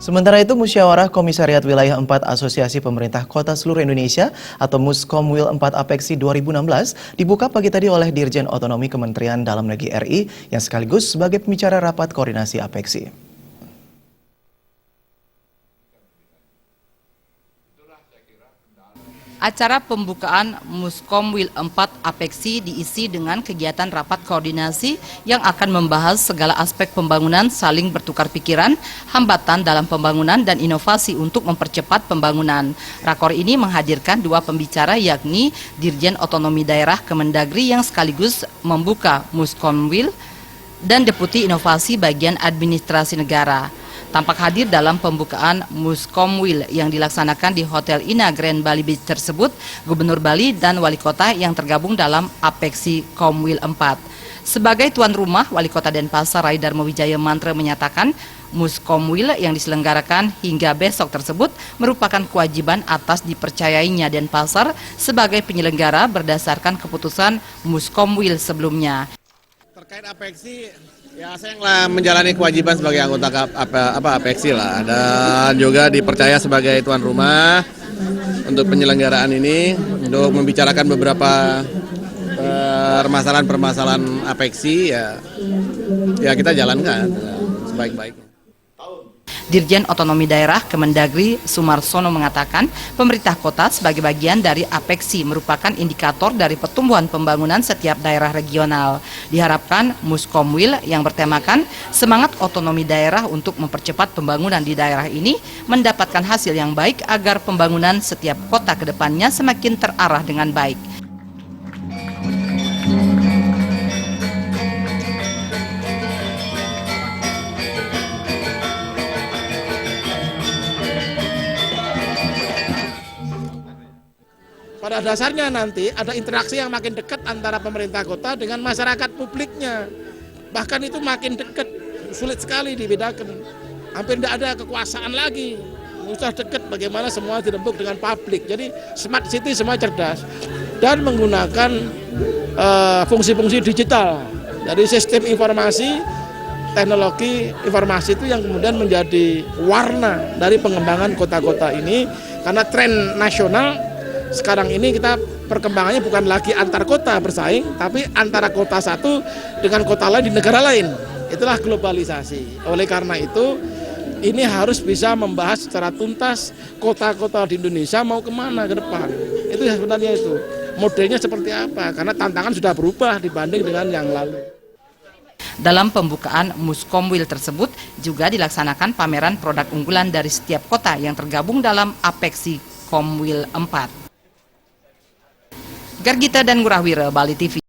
Sementara itu, Musyawarah Komisariat Wilayah 4 Asosiasi Pemerintah Kota Seluruh Indonesia atau Muskomwil 4 Apeksi 2016 dibuka pagi tadi oleh Dirjen Otonomi Kementerian Dalam Negeri RI yang sekaligus sebagai pembicara rapat koordinasi Apeksi. Acara pembukaan Muskomwil 4 Apeksi diisi dengan kegiatan rapat koordinasi yang akan membahas segala aspek pembangunan, saling bertukar pikiran, hambatan dalam pembangunan, dan inovasi untuk mempercepat pembangunan. Rakor ini menghadirkan dua pembicara, yakni Dirjen Otonomi Daerah Kemendagri yang sekaligus membuka Muskomwil dan Deputi Inovasi Bagian Administrasi Negara. Tampak hadir dalam pembukaan Muskomwil yang dilaksanakan di Hotel Ina Grand Bali Beach tersebut, Gubernur Bali dan Wali Kota yang tergabung dalam Apeksi Komwil 4. Sebagai tuan rumah, Wali Kota Denpasar Rai Darmo Wijaya Mantra menyatakan Muskomwil yang diselenggarakan hingga besok tersebut merupakan kewajiban atas dipercayainya Denpasar sebagai penyelenggara berdasarkan keputusan Muskomwil sebelumnya. Terkait Apeksi, ya saya menjalani kewajiban sebagai anggota Apeksi lah, dan juga dipercaya sebagai tuan rumah untuk penyelenggaraan ini untuk membicarakan beberapa permasalahan Apeksi, ya kita jalankan sebaik-baiknya. Dirjen Otonomi Daerah Kemendagri Sumarsono mengatakan pemerintah kota sebagai bagian dari Apeksi merupakan indikator dari pertumbuhan pembangunan setiap daerah regional. Diharapkan Muskomwil yang bertemakan semangat otonomi daerah untuk mempercepat pembangunan di daerah ini mendapatkan hasil yang baik agar pembangunan setiap kota ke depannya semakin terarah dengan baik. Pada dasarnya nanti ada interaksi yang makin dekat antara pemerintah kota dengan masyarakat publiknya. Bahkan itu makin dekat, sulit sekali dibedakan. Hampir tidak ada kekuasaan lagi. Sudah dekat bagaimana semua dirembuk dengan publik. Jadi smart city semua cerdas. Dan menggunakan fungsi-fungsi digital. Jadi sistem informasi, teknologi informasi itu yang kemudian menjadi warna dari pengembangan kota-kota ini. Karena tren nasional sekarang ini kita perkembangannya bukan lagi antar kota bersaing, tapi antara kota satu dengan kota lain di negara lain. Itulah globalisasi. Oleh karena itu, ini harus bisa membahas secara tuntas kota-kota di Indonesia mau kemana ke depan. Itu sebenarnya itu. Modelnya seperti apa, karena tantangan sudah berubah dibanding dengan yang lalu. Dalam pembukaan Muskomwil tersebut juga dilaksanakan pameran produk unggulan dari setiap kota yang tergabung dalam Apeksi Komwil 4. Gargita dan Ngurahwira, Bali TV.